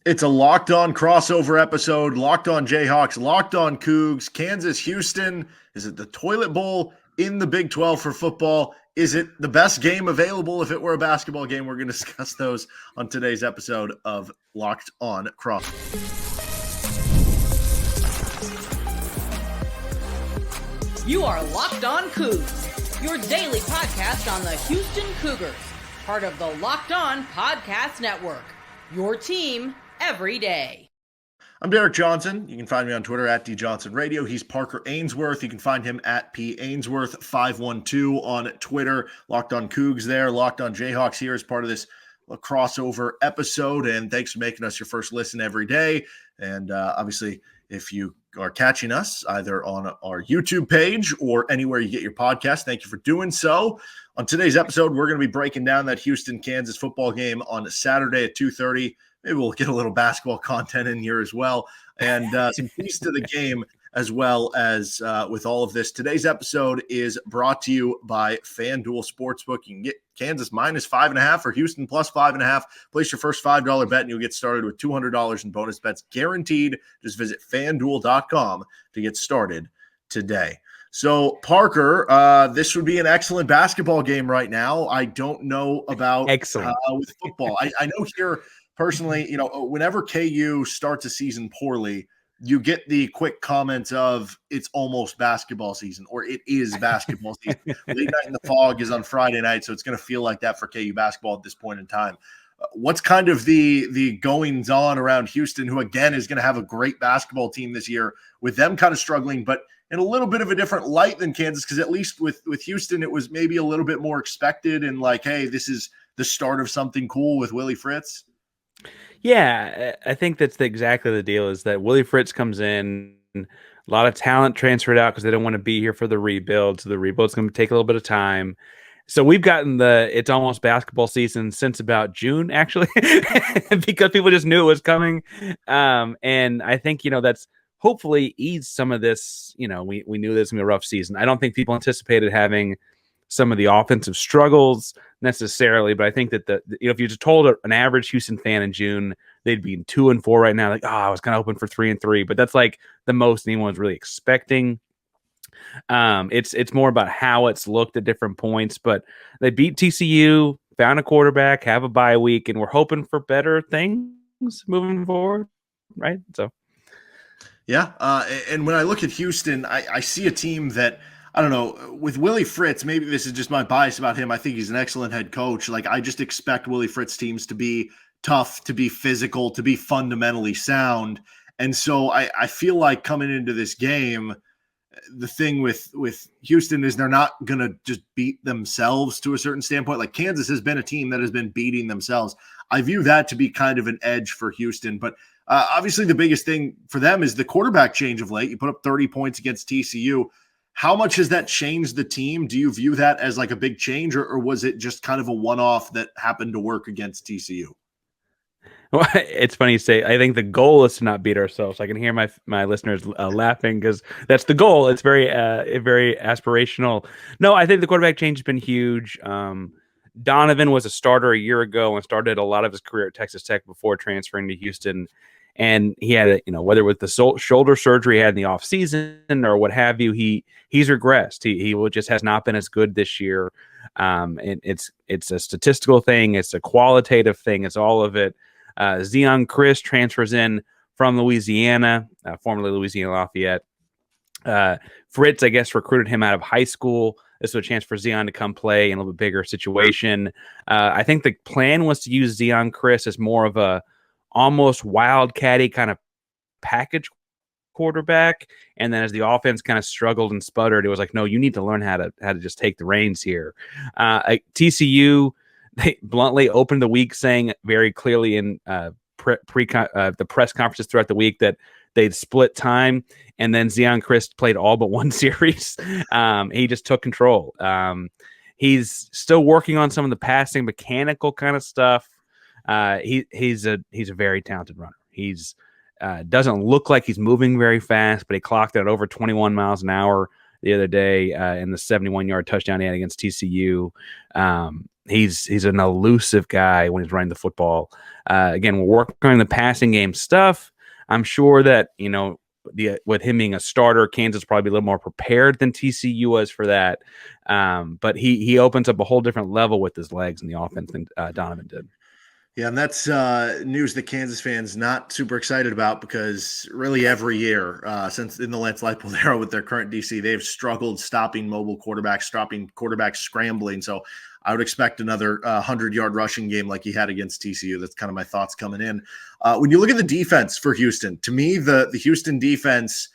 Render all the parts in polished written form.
It's a Locked On crossover episode. Locked On Jayhawks, Locked On Cougs, Kansas, Houston. Is it the toilet bowl in the Big 12 for football? Is it the best game available if it were a basketball game? We're going to discuss those on today's episode of Locked On Cross. You are Locked On Cougs, your daily podcast on the Houston Cougars, part of the Locked On Podcast Network, your team every day. I'm Derek Johnson. You can find me on Twitter at DJohnsonRadio. He's Parker Ainsworth. You can find him at PAinsworth512 on Twitter. Locked On Cougs there. Locked On Jayhawks here as part of this crossover episode. And thanks for making us your first listen every day. And obviously, if you are catching us either on our YouTube page or anywhere you get your podcast, thank you for doing so. On today's episode, we're going to be breaking down that Houston-Kansas football game on Saturday at 2:30. Maybe we'll get a little basketball content in here as well, and some keys to the game as well as with all of this. Today's episode is brought to you by FanDuel Sportsbook. You can get Kansas -5.5 or Houston +5.5. Place your first $5 bet and you'll get started with $200 in bonus bets guaranteed. Just visit FanDuel.com to get started today. So, Parker, this would be an excellent basketball game right now. I don't know about with football. I know here personally, whenever KU starts a season poorly, you get the quick comments of it's almost basketball season or it is basketball season. Late Night in the Fog is on Friday night, so it's going to feel like that for KU basketball at this point in time. What's kind of the goings on around Houston, who again is going to have a great basketball team this year, with them kind of struggling, but in a little bit of a different light than Kansas, because at least with Houston, it was maybe a little bit more expected and like, hey, this is the start of something cool with Willie Fritz. Yeah, I think that's exactly the deal, is that Willie Fritz comes in, a lot of talent transferred out because they don't want to be here for the rebuild. So the rebuild's going to take a little bit of time. So we've gotten it's almost basketball season since about June, actually, because people just knew it was coming. And I think, that's hopefully eased some of this. We knew this was going to be a rough season. I don't think people anticipated having some of the offensive struggles necessarily, but I think that if you just told an average Houston fan in June, they'd be 2-4 right now. Like, I was kind of hoping for 3-3, but that's like the most anyone's really expecting. It's more about how it's looked at different points, but they beat TCU, found a quarterback, have a bye week, and we're hoping for better things moving forward. Right. So. Yeah. And when I look at Houston, I see a team that, I don't know, with Willie Fritz, maybe this is just my bias about him. I think he's an excellent head coach. Like, I just expect Willie Fritz teams to be tough, to be physical, to be fundamentally sound. And so I feel like coming into this game, the thing with Houston is they're not going to just beat themselves to a certain standpoint. Like, Kansas has been a team that has been beating themselves. I view that to be kind of an edge for Houston. But obviously the biggest thing for them is the quarterback change of late. You put up 30 points against TCU. How much has that changed the team? Do you view that as like a big change, or was it just kind of a one-off that happened to work against TCU? Well, it's funny you say. I think the goal is to not beat ourselves. I can hear my listeners laughing because that's the goal. It's very aspirational. No, I think the quarterback change has been huge. Donovan was a starter a year ago and started a lot of his career at Texas Tech before transferring to Houston. And he had, whether it was the shoulder surgery he had in the offseason or what have you, he's regressed. He just has not been as good this year. And it's a statistical thing. It's a qualitative thing. It's all of it. Zeon Chriss transfers in from Louisiana, formerly Louisiana Lafayette. Fritz, I guess, recruited him out of high school. This was a chance for Zeon to come play in a little bit bigger situation. I think the plan was to use Zeon Chriss as more of a almost wildcat-y kind of package quarterback, and then as the offense kind of struggled and sputtered, it was like, no, you need to learn how to just take the reins here. TCU, they bluntly opened the week saying very clearly in the press conferences throughout the week that they'd split time, and then Zeon Chriss played all but one series. He just took control. He's still working on some of the passing mechanical kind of stuff. He's a very talented runner. He's doesn't look like he's moving very fast, but he clocked at over 21 miles an hour the other day in the 71-yard touchdown he had against TCU. He's an elusive guy when he's running the football. Again, we're working on the passing game stuff. I'm sure that, with him being a starter, Kansas probably a little more prepared than TCU was for that. But he opens up a whole different level with his legs in the offense than Donovan did. Yeah, and that's news that Kansas fans not super excited about, because really every year since in the Lance Leipold era with their current DC, they've struggled stopping mobile quarterbacks, stopping quarterbacks scrambling. So I would expect another 100-yard rushing game like he had against TCU. That's kind of my thoughts coming in. When you look at the defense for Houston, to me, the Houston defense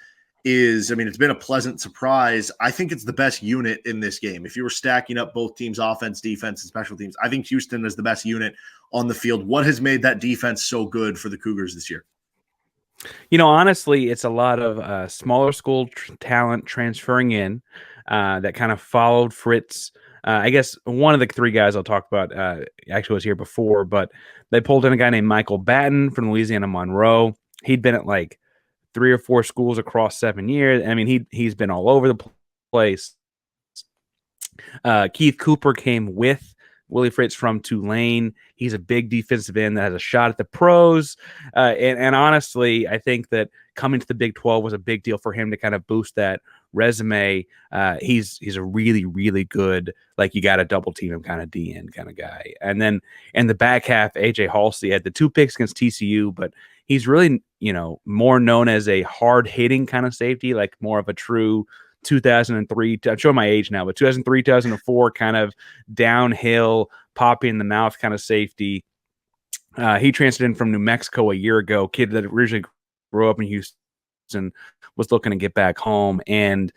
is, it's been a pleasant surprise. I think it's the best unit in this game. If you were stacking up both teams' offense, defense, and special teams, I think Houston is the best unit on the field. What has made that defense so good for the Cougars this year? Honestly, it's a lot of smaller school talent transferring in that kind of followed Fritz. I guess one of the three guys I'll talk about actually was here before, but they pulled in a guy named Michael Batten from Louisiana Monroe. He'd been at like 3 or 4 schools across 7 years. He's been all over the place. Keith Cooper came with Willie Fritz from Tulane. He's a big defensive end that has a shot at the pros. And honestly, I think that coming to the Big 12 was a big deal for him to kind of boost that resume. He's a really, really good, like, you got to double team him kind of DN kind of guy. And then in the back half, AJ Halsey had the 2 picks against TCU, but he's really, more known as a hard hitting kind of safety, like more of a true 2003, I'm showing my age now, but 2003, 2004 kind of downhill, poppy in the mouth kind of safety. He transferred in from New Mexico a year ago, kid that originally grew up in Houston, was looking to get back home. And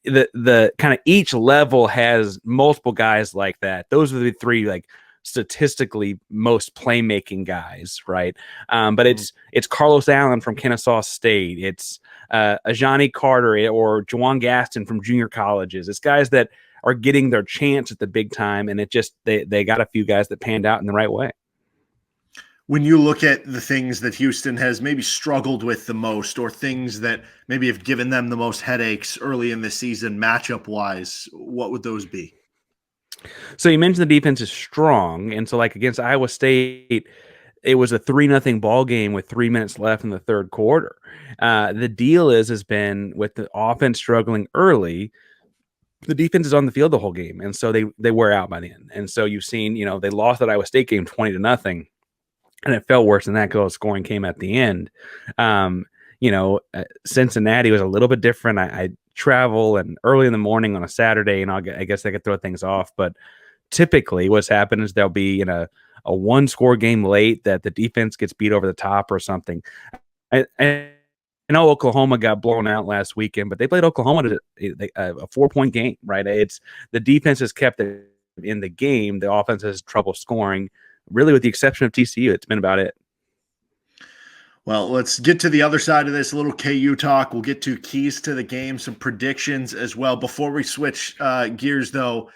the kind of each level has multiple guys like that. Those are the 3, like, statistically most playmaking guys, right? But it's Carlos Allen from Kennesaw State. It's Ajani Carter or Juwan Gaston from junior colleges. It's guys that are getting their chance at the big time, and it just they got a few guys that panned out in the right way. When you look at the things that Houston has maybe struggled with the most, or things that maybe have given them the most headaches early in the season matchup-wise, what would those be? So you mentioned the defense is strong, and so like against Iowa State, it was a 3-0 ball game with 3 minutes left in the third quarter. The deal has been with the offense struggling early, the defense is on the field the whole game, and so they wear out by the end. And so you've seen, they lost that Iowa State game 20-0, and it felt worse than that because the scoring came at the end. Cincinnati was a little bit different. I travel and early in the morning on a Saturday, and I guess I could throw things off. But typically what's happened is they'll be in a 1-score game late that the defense gets beat over the top or something. I know Oklahoma got blown out last weekend, but they played Oklahoma to a 4-point game, right? It's the defense has kept it in the game. The offense has trouble scoring, really, with the exception of TCU. It's been about it. Well, let's get to the other side of this, a little KU talk. We'll get to keys to the game, some predictions as well. Before we switch gears, though,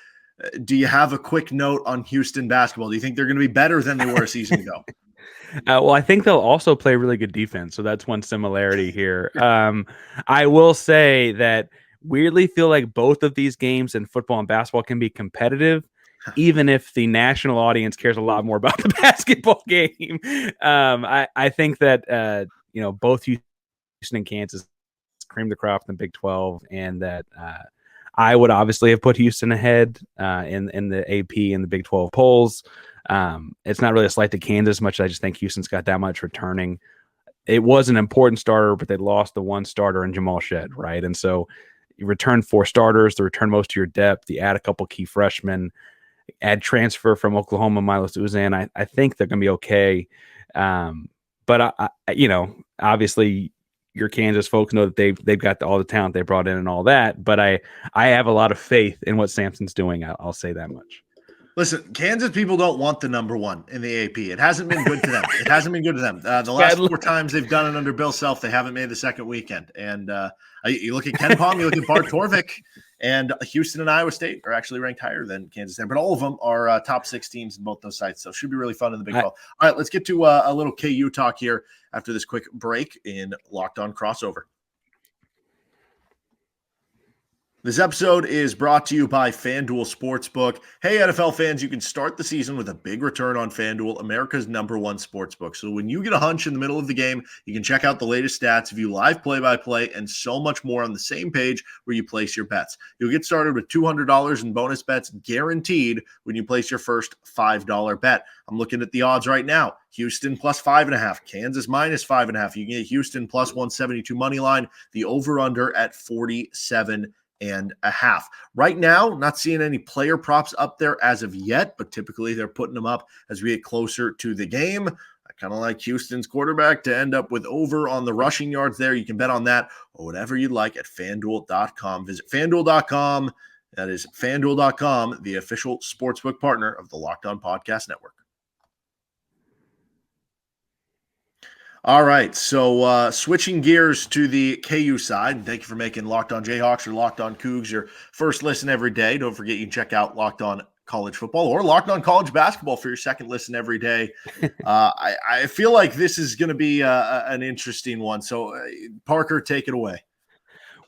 do you have a quick note on Houston basketball? Do you think they're going to be better than they were a season ago? Well, I think they'll also play really good defense, so that's one similarity here. I will say that weirdly feel like both of these games in football and basketball can be competitive, even if the national audience cares a lot more about the basketball game. I think that both Houston and Kansas cream the crop in the Big 12, and that I would obviously have put Houston ahead in the AP and the Big 12 polls. It's not really a slight to Kansas much. I just think Houston's got that much returning. It was an important starter, but they lost the one starter in Jamal Shed, right? And so you return 4 starters, to return most of your depth, you add a couple key freshmen, add transfer from Oklahoma, Milos Uzan. I think they're going to be okay. But obviously your Kansas folks know that they've got all the talent they brought in and all that. But I have a lot of faith in what Sampson's doing. I'll say that much. Listen, Kansas people don't want the number 1 in the AP. It hasn't been good to them. It hasn't been good to them. The last 4 times they've done it under Bill Self, they haven't made the second weekend. And you look at Ken Palm, you look at Bart Torvik, and Houston and Iowa State are actually ranked higher than Kansas. But all of them are top 6 teams in both those sites. So it should be really fun in the Big 12. All right, let's get to a little KU talk here after this quick break in Locked On Crossover. This episode is brought to you by FanDuel Sportsbook. Hey, NFL fans, you can start the season with a big return on FanDuel, America's #1 sportsbook. So when you get a hunch in the middle of the game, you can check out the latest stats, view live play-by-play, and so much more on the same page where you place your bets. You'll get started with $200 in bonus bets guaranteed when you place your first $5 bet. I'm looking at the odds right now. Houston plus 5.5, Kansas minus 5.5. You can get Houston plus 172 money line, the over-under at 47.5. Right now, not seeing any player props up there as of yet, but typically they're putting them up as we get closer to the game. I kind of like Houston's quarterback to end up with over on the rushing yards there. You can bet on that or whatever you'd like at FanDuel.com. Visit FanDuel.com. That is FanDuel.com, the official sportsbook partner of the Locked On Podcast Network. All right, so switching gears to the KU side. Thank you for making Locked On Jayhawks or Locked On Cougs your first listen every day. Don't forget you can check out Locked On College Football or Locked On College Basketball for your second listen every day. I feel like this is going to be an interesting one. So, Parker, take it away.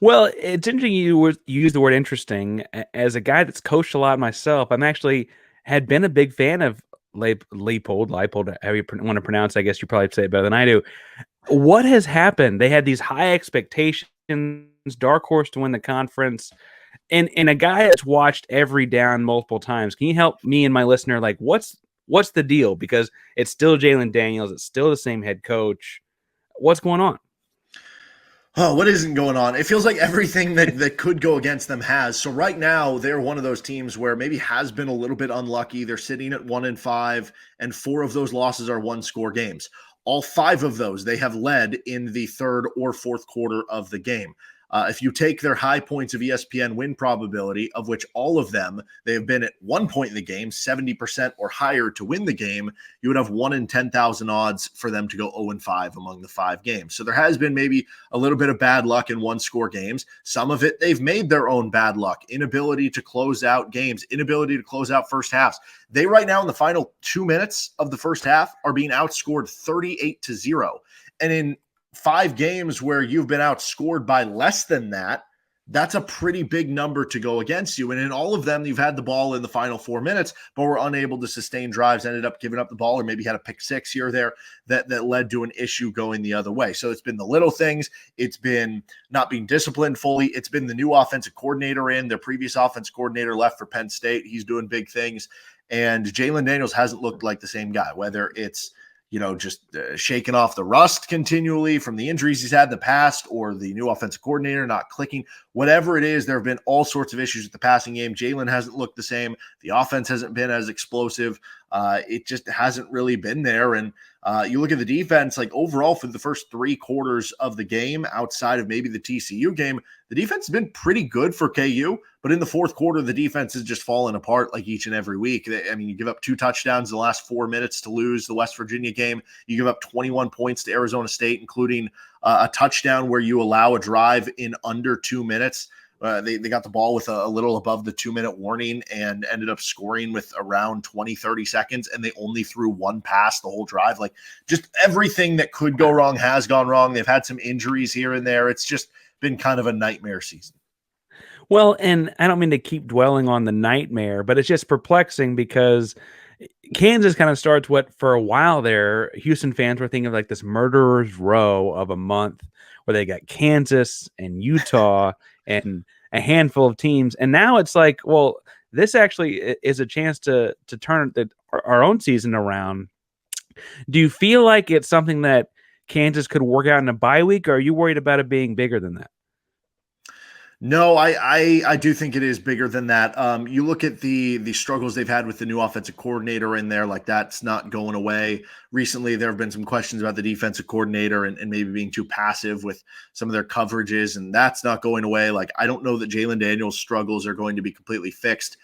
Well, it's interesting you use the word interesting. As a guy that's coached a lot myself, I'm actually had been a big fan of Leipold, how you want to pronounce it. I guess you probably say it better than I do. What has happened? They had these high expectations, dark horse to win the conference, and a guy that's watched every down multiple times. Can you help me and my listener? Like, what's the deal? Because it's still Jalon Daniels. It's still the same head coach. What's going on? Oh, what isn't going on? It feels like everything that could go against them has. So right now, they're one of those teams where maybe has been a little bit unlucky. They're sitting at 1-5, and 4 of those losses are one-score games. All 5 of those, they have led in the third or fourth quarter of the game. If you take their high points of ESPN win probability, of which all of them, they have been at one point in the game, 70% or higher to win the game, you would have 1 in 10,000 odds for them to go 0-5 among the 5 games. So there has been maybe a little bit of bad luck in one-score games. Some of it, they've made their own bad luck, inability to close out games, inability to close out first halves. They right now in the final 2 minutes of the first half are being outscored 38-0. And in 5 games where you've been outscored by less than that, that's a pretty big number to go against you. And in all of them, you've had the ball in the final 4 minutes, but were unable to sustain drives, ended up giving up the ball, or maybe had a pick six here or there that led to an issue going the other way. So it's been the little things. It's been not being disciplined fully. It's been the new offensive coordinator in. Their previous offensive coordinator left for Penn State. He's doing big things. And Jalon Daniels hasn't looked like the same guy, whether it's just shaking off the rust continually from the injuries he's had in the past, or the new offensive coordinator not clicking. Whatever it is, there have been all sorts of issues with the passing game. Jalon hasn't looked the same. The offense hasn't been as explosive. It just hasn't really been there. And you look at the defense, like overall for the first 3 quarters of the game, outside of maybe the TCU game, the defense has been pretty good for KU. But in the fourth quarter, the defense has just fallen apart like each and every week. You give up 2 touchdowns in the last 4 minutes to lose the West Virginia game. You give up 21 points to Arizona State, including a touchdown where you allow a drive in under 2 minutes. They got the ball with a little above the 2-minute warning and ended up scoring with around 20-30 seconds, and they only threw 1 pass the whole drive. Like, just everything that could go wrong has gone wrong. They've had some injuries here and there. It's just been kind of a nightmare season. Well, and I don't mean to keep dwelling on the nightmare, but it's just perplexing because Kansas kind of starts what for a while there, Houston fans were thinking of like this murderer's row of a month where they got Kansas and Utah and a handful of teams. And now it's like, well, this actually is a chance to turn our own season around. Do you feel like it's something that Kansas could work out in a bye week, or are you worried about it being bigger than that? No, I do think it is bigger than that. You look at the struggles they've had with the new offensive coordinator in there, like that's not going away. Recently, there have been some questions about the defensive coordinator and maybe being too passive with some of their coverages, and that's not going away. Like, I don't know that Jalon Daniels' struggles are going to be completely fixed.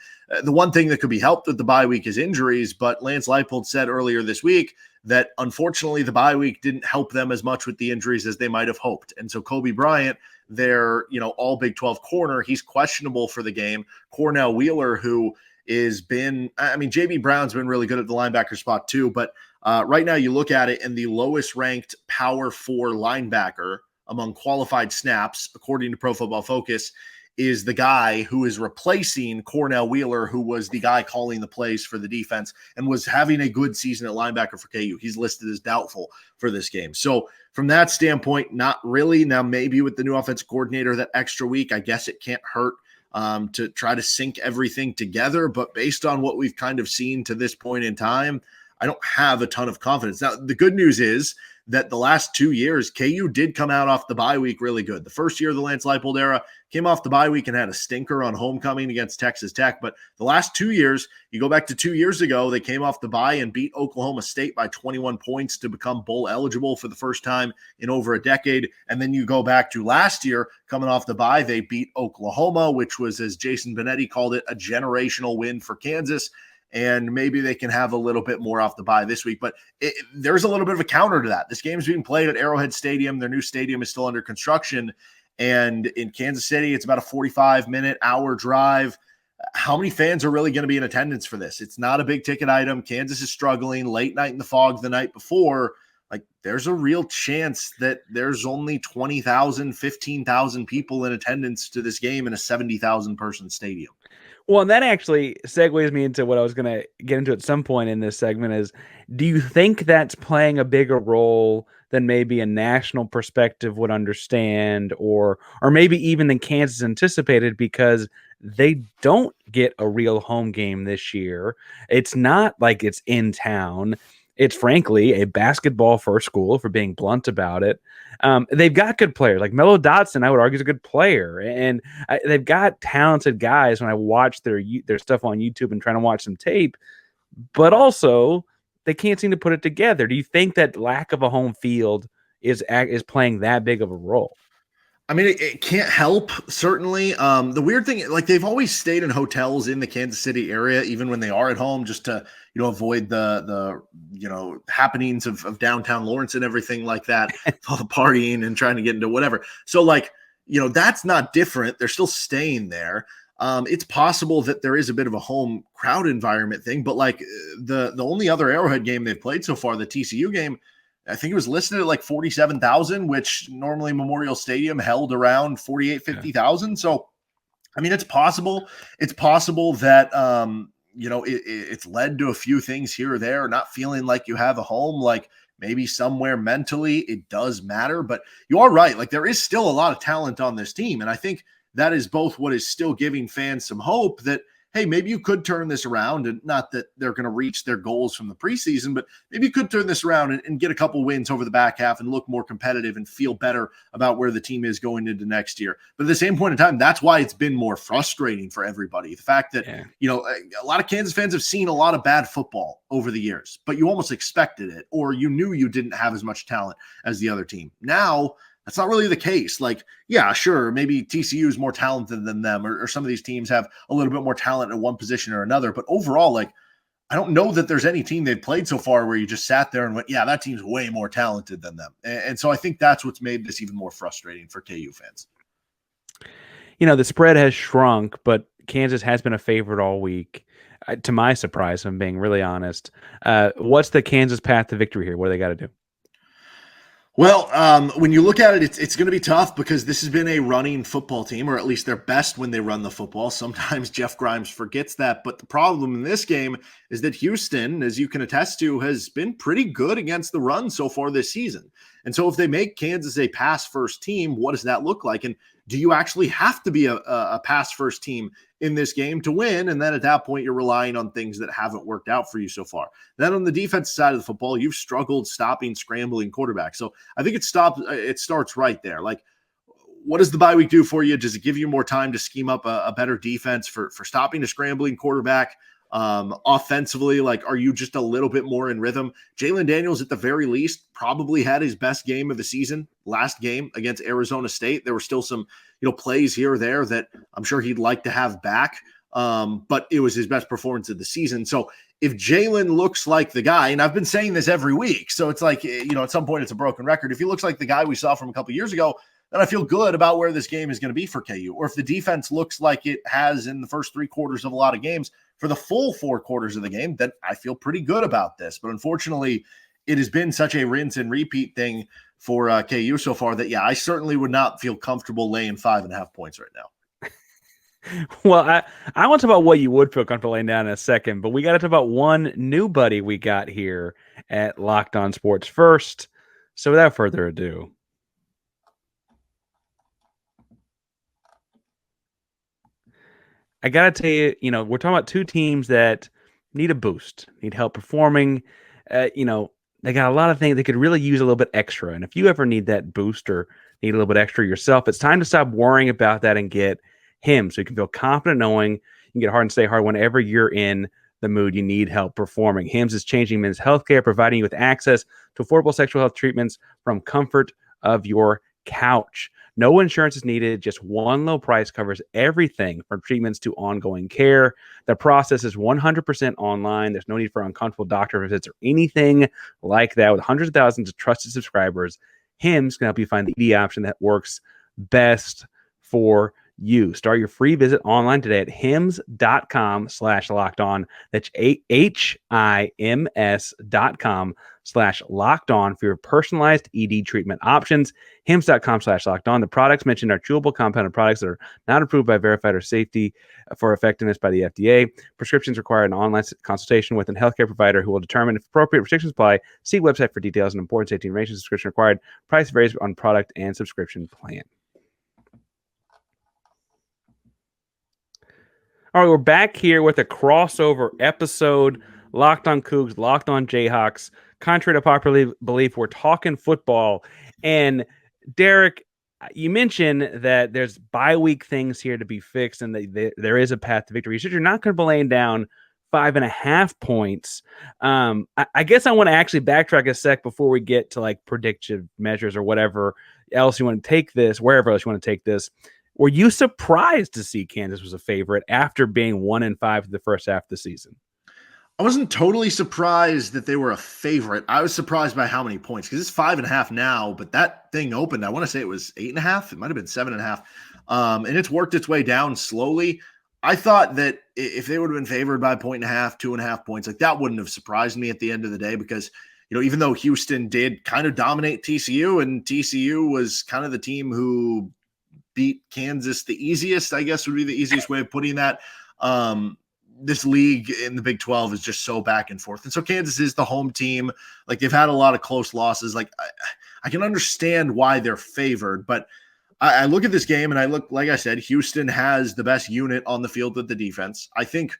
The one thing that could be helped with the bye week is injuries, but Lance Leipold said earlier this week that unfortunately the bye week didn't help them as much with the injuries as they might have hoped. And so Kobe Bryant, their all Big 12 corner, he's questionable for the game. Cornell Wheeler, who is been, JB Brown's been really good at the linebacker spot too, but right now you look at it, and the lowest ranked Power 4 linebacker among qualified snaps, according to Pro Football Focus, is the guy who is replacing Cornell Wheeler, who was the guy calling the plays for the defense and was having a good season at linebacker for KU. He's listed as doubtful for this game. So from that standpoint, not really. Now, maybe with the new offensive coordinator that extra week, I guess it can't hurt to try to sync everything together. But based on what we've kind of seen to this point in time, I don't have a ton of confidence. Now, the good news is that the last 2 years, KU did come out off the bye week really good. The first year of the Lance Leipold era, came off the bye week and had a stinker on homecoming against Texas Tech. But the last 2 years, you go back to 2 years ago, they came off the bye and beat Oklahoma State by 21 points to become bowl eligible for the first time in over a decade. And then you go back to last year, coming off the bye, they beat Oklahoma, which was, as Jason Benetti called it, a generational win for Kansas. And maybe they can have a little bit more off the bye this week. But there's a little bit of a counter to that. This game is being played at Arrowhead Stadium. Their new stadium is still under construction. And in Kansas City, it's about a 45-minute, hour drive. How many fans are really going to be in attendance for this? It's not a big ticket item. Kansas is struggling. Late night in the fog the night before. Like, there's a real chance that there's only 20,000, 15,000 people in attendance to this game in a 70,000-person stadium. Well, and that actually segues me into what I was going to get into at some point in this segment is, do you think that's playing a bigger role than maybe a national perspective would understand, or maybe even than Kansas anticipated, because they don't get a real home game this year? It's not like it's in town. It's frankly a basketball first school, for being blunt about it. They've got good players like Mello Dotson. I would argue is a good player, and they've got talented guys. When I watch their stuff on YouTube and trying to watch some tape, but also they can't seem to put it together. Do you think that lack of a home field is playing that big of a role? I mean, it can't help, certainly. The weird thing, like, they've always stayed in hotels in the Kansas City area, even when they are at home, just to, avoid the happenings of downtown Lawrence and everything like that, all the partying and trying to get into whatever. So, like, that's not different. They're still staying there. It's possible that there is a bit of a home crowd environment thing, but like the only other Arrowhead game they've played so far, the TCU game, I think it was listed at like 47,000, which normally Memorial Stadium held around 48, 50,000. So, I mean, it's possible. It's possible that, it's led to a few things here or there, not feeling like you have a home, like maybe somewhere mentally it does matter. But you are right. Like, there is still a lot of talent on this team. And I think that is both what is still giving fans some hope that, hey, maybe you could turn this around, and not that they're going to reach their goals from the preseason, but maybe you could turn this around and get a couple wins over the back half and look more competitive and feel better about where the team is going into next year. But at the same point in time, that's why it's been more frustrating for everybody. The fact that, a lot of Kansas fans have seen a lot of bad football over the years, but you almost expected it, or you knew you didn't have as much talent as the other team. Now, that's not really the case. Like, yeah, sure, maybe TCU is more talented than them, or some of these teams have a little bit more talent at one position or another. But overall, like, I don't know that there's any team they've played so far where you just sat there and went, yeah, that team's way more talented than them. And so I think that's what's made this even more frustrating for KU fans. The spread has shrunk, but Kansas has been a favorite all week. To my surprise, if I'm being really honest. What's the Kansas path to victory here? What do they got to do? Well, when you look at it, it's going to be tough because this has been a running football team, or at least they're best when they run the football. Sometimes Jeff Grimes forgets that. But the problem in this game is that Houston, as you can attest to, has been pretty good against the run so far this season. And so if they make Kansas a pass-first team, what does that look like? And do you actually have to be a pass-first team in this game to win? And then at that point, you're relying on things that haven't worked out for you so far. Then on the defensive side of the football, you've struggled stopping scrambling quarterbacks. So I think it starts right there. Like, what does the bye week do for you? Does it give you more time to scheme up a better defense for stopping a scrambling quarterback? Offensively, like, are you just a little bit more in rhythm? Jalon Daniels, at the very least, probably had his best game of the season last game against Arizona State. There were still some, plays here or there that I'm sure he'd like to have back. But it was his best performance of the season. So if Jalon looks like the guy, and I've been saying this every week, so it's like, at some point it's a broken record. If he looks like the guy we saw from a couple years ago, then I feel good about where this game is going to be for KU. Or if the defense looks like it has in the first 3 quarters of a lot of games for the full 4 quarters of the game, then I feel pretty good about this. But unfortunately, it has been such a rinse and repeat thing for KU so far that, I certainly would not feel comfortable laying 5.5 points right now. Well, I want to talk about what you would feel comfortable laying down in a second, but we got to talk about one new buddy we got here at Locked On Sports first. So without further ado, I got to tell you, we're talking about two teams that need a boost, need help performing. They got a lot of things they could really use a little bit extra. And if you ever need that boost or need a little bit extra yourself, it's time to stop worrying about that and get him, so you can feel confident knowing you can get hard and stay hard whenever you're in the mood you need help performing. Hims is changing men's healthcare, providing you with access to affordable sexual health treatments from comfort of your couch. No insurance is needed. Just one low price covers everything from treatments to ongoing care. The process is 100% online. There's no need for uncomfortable doctor visits or anything like that. With hundreds of thousands of trusted subscribers, Hims can help you find the option that works best for you. Start your free visit online today at hims.com/lockedon. That's HIMS.com/lockedon for your personalized ED treatment options. hims.com/lockedon. The products mentioned are chewable compounded products that are not approved by verified or safety for effectiveness by the FDA. Prescriptions require an online consultation with a healthcare provider who will determine if appropriate restrictions apply. See website for details and important safety information. Subscription required. Price varies on product and subscription plan. All right, we're back here with a crossover episode. Locked on Cougs, Locked on Jayhawks. Contrary to popular belief, we're talking football. And Derek, you mentioned that there's bye week things here to be fixed and that there is a path to victory. You said you're not going to be laying down 5.5 points. I guess I want to actually backtrack a sec before we get to like predictive measures or whatever else you want to take this, wherever else you want to take this. Were you surprised to see Kansas was a favorite after being 1-5 the first half of the season? I wasn't totally surprised that they were a favorite. I was surprised by how many points, because it's 5.5 now, but that thing opened, I want to say it was 8.5. It might have been 7.5. And it's worked its way down slowly. I thought that if they would have been favored by 1.5, 2.5 points, like that wouldn't have surprised me at the end of the day, because, even though Houston did kind of dominate TCU, and TCU was kind of the team who beat Kansas the easiest, I guess would be the easiest way of putting that. This league in the Big 12 is just so back and forth. And so Kansas is the home team. Like, they've had a lot of close losses. Like, I can understand why they're favored, but I look at this game and I look, like I said, Houston has the best unit on the field with the defense. I think,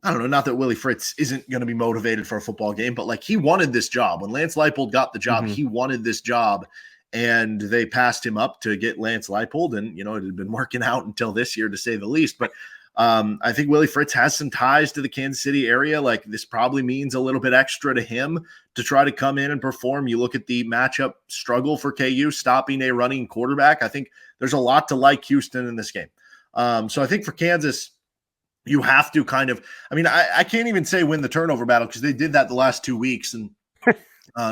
I don't know, not that Willie Fritz isn't going to be motivated for a football game, but like, he wanted this job. When Lance Leipold got the job, he wanted this job. And they passed him up to get Lance Leipold, and, it had been working out until this year, to say the least. But I think Willie Fritz has some ties to the Kansas City area. Like, this probably means a little bit extra to him to try to come in and perform. You look at the matchup struggle for KU, stopping a running quarterback. I think there's a lot to like Houston in this game. So I think for Kansas, you have to kind of, I can't even say win the turnover battle, because they did that the last 2 weeks, and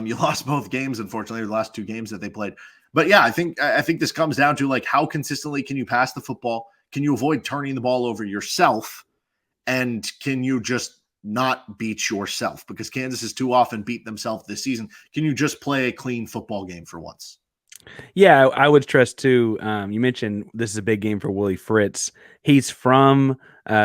you lost both games, unfortunately, the last 2 games that they played. But yeah, I think this comes down to, like, how consistently can you pass the football? Can you avoid turning the ball over yourself? And can you just not beat yourself? Because Kansas has too often beat themselves this season. Can you just play a clean football game for once? Yeah, I would stress too. You mentioned this is a big game for Willie Fritz. He's from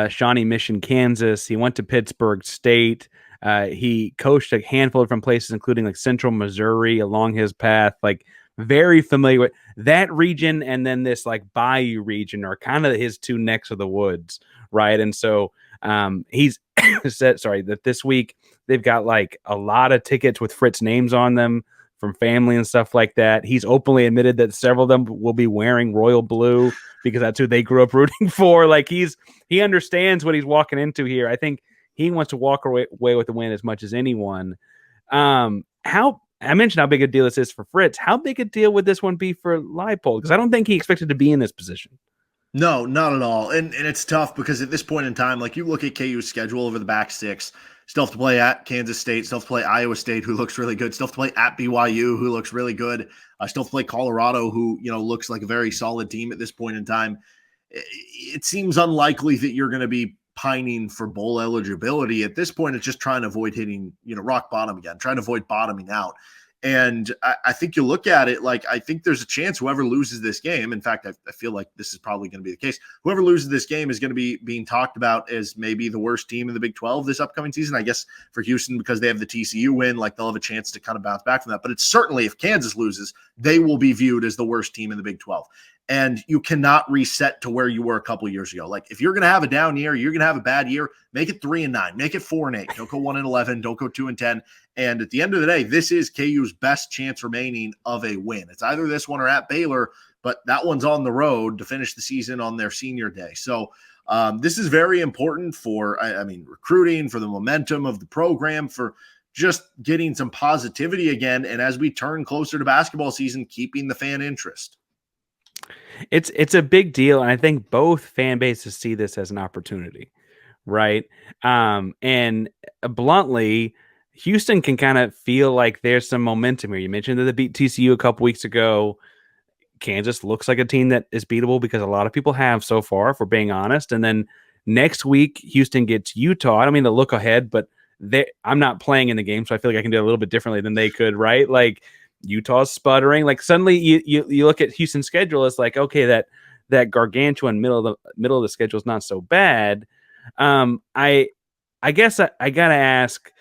Shawnee Mission, Kansas. He went to Pittsburgh State. He coached a handful of different places, including like Central Missouri along his path, like very familiar with that region. And then this like Bayou region are kind of his two necks of the woods. Right. And so he's said, that this week they've got like a lot of tickets with Fritz names on them from family and stuff like that. He's openly admitted that several of them will be wearing royal blue because that's who they grew up rooting for. Like, he understands what he's walking into here. I think he wants to walk away with the win as much as anyone. How I mentioned how big a deal this is for Fritz. How big a deal would this one be for Leipold? Because I don't think he expected to be in this position. No, not at all. And it's tough because at this point in time, like, you look at KU's schedule over the back 6, still have to play at Kansas State, still have to play Iowa State, who looks really good, still have to play at BYU, who looks really good, still have to play Colorado, who, looks like a very solid team at this point in time. It seems unlikely that you're going to be pining for bowl eligibility. At this point, it's just trying to avoid hitting, rock bottom again, trying to avoid bottoming out. And I think you look at it like, I think there's a chance whoever loses this game, in fact, I feel like this is probably going to be the case. Whoever loses this game is going to be being talked about as maybe the worst team in the Big 12 this upcoming season. I guess for Houston, because they have the TCU win, like they'll have a chance to kind of bounce back from that. But it's certainly, if Kansas loses, they will be viewed as the worst team in the Big 12. And you cannot reset to where you were a couple of years ago. Like if you're going to have a down year, you're going to have a bad year, make it 3-9, make it 4-8. Don't go 1-11, don't go 2-10. And at the end of the day, this is KU's best chance remaining of a win. It's either this one or at Baylor, but that one's on the road to finish the season on their senior day. So this is very important for, I mean, recruiting, for the momentum of the program, for just getting some positivity again. And as we turn closer to basketball season, keeping the fan interest. It's a big deal, and I think both fan bases see this as an opportunity, right? And bluntly, Houston can kind of feel like there's some momentum here. You mentioned that they beat TCU a couple weeks ago. Kansas looks like a team that is beatable because a lot of people have so far, if we're being honest. And then next week, Houston gets Utah. I don't mean to look ahead, but I'm not playing in the game, so I feel like I can do it a little bit differently than they could, right? Like, Utah's sputtering. Like suddenly you look at Houston's schedule, it's like, okay, that gargantuan middle of the schedule is not so bad. I guess I gotta ask,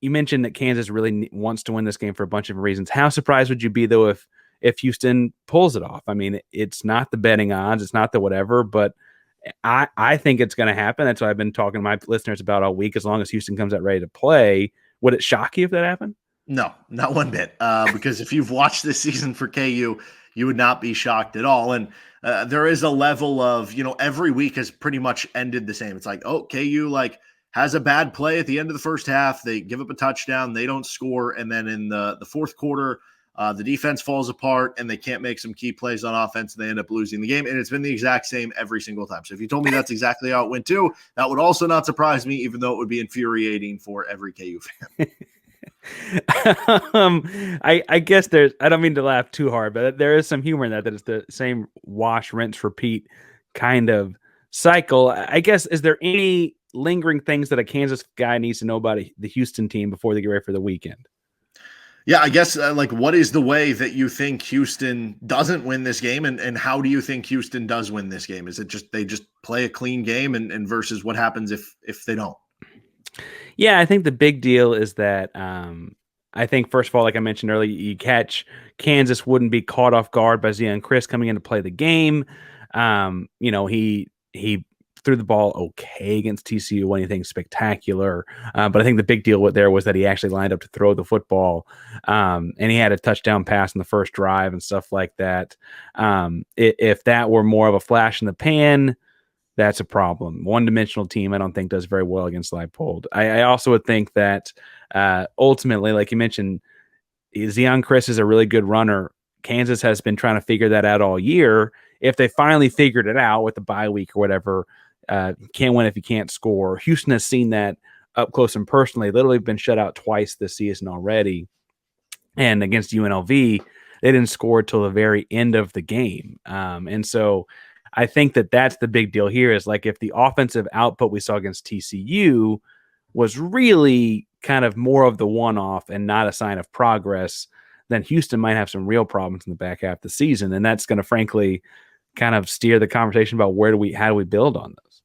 you mentioned that Kansas really wants to win this game for a bunch of reasons. How surprised would you be though if Houston pulls it off? I mean, it's not the betting odds, it's not the whatever, but I think it's going to happen. That's what I've been talking to my listeners about all week. As long as Houston comes out ready to play, would it shock you if that happened? No, not one bit. Because if you've watched this season for KU, you would not be shocked at all. And there is a level of, every week has pretty much ended the same. It's like, oh, KU has a bad play at the end of the first half. They give up a touchdown. They don't score. And then in the fourth quarter, the defense falls apart and they can't make some key plays on offense. And they end up losing the game. And it's been the exact same every single time. So if you told me that's exactly how it went too, that would also not surprise me, even though it would be infuriating for every KU fan. I guess I don't mean to laugh too hard, but there is some humor in that it's the same wash, rinse, repeat kind of cycle. I guess, is there any lingering things that a Kansas guy needs to know about the Houston team before they get ready for the weekend? Yeah, I guess what is the way that you think Houston doesn't win this game, and how do you think Houston does win this game? Is it just they just play a clean game and versus what happens if they don't? Yeah, I think the big deal is that I think, first of all, like I mentioned earlier, you catch Kansas wouldn't be caught off guard by Zeon Chriss coming in to play the game. He threw the ball okay against TCU, anything spectacular. But I think the big deal there was that he actually lined up to throw the football. And he had a touchdown pass in the first drive and stuff like that. If that were more of a flash in the pan, that's a problem. One-dimensional team, I don't think, does very well against Leipold. I also would think that ultimately, like you mentioned, Zeon Chriss is a really good runner. Kansas has been trying to figure that out all year. If they finally figured it out with the bye week or whatever, you can't win if you can't score. Houston has seen that up close and personally. Literally been shut out twice this season already. And against UNLV, they didn't score till the very end of the game. And so I think that's the big deal here is like if the offensive output we saw against TCU was really kind of more of the one-off and not a sign of progress, then Houston might have some real problems in the back half of the season. And that's going to frankly kind of steer the conversation about how do we build on this.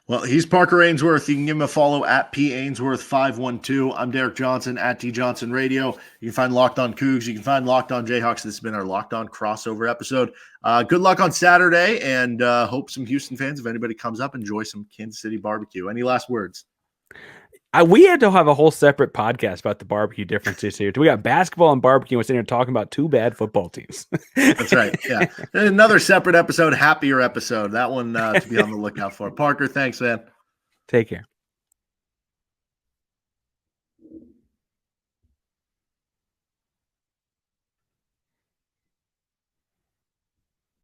Well, he's Parker Ainsworth. You can give him a follow at PAinsworth512. I'm Derek Johnson at D Johnson Radio. You can find Locked On Cougs. You can find Locked On Jayhawks. This has been our Locked On crossover episode. Good luck on Saturday, and hope some Houston fans, if anybody comes up, enjoy some Kansas City barbecue. Any last words? We had to have a whole separate podcast about the barbecue differences here. We got basketball and barbecue. We're sitting here talking about two bad football teams. That's right. Yeah. Another separate episode, happier episode. That one to be on the lookout for. Parker, thanks, man. Take care.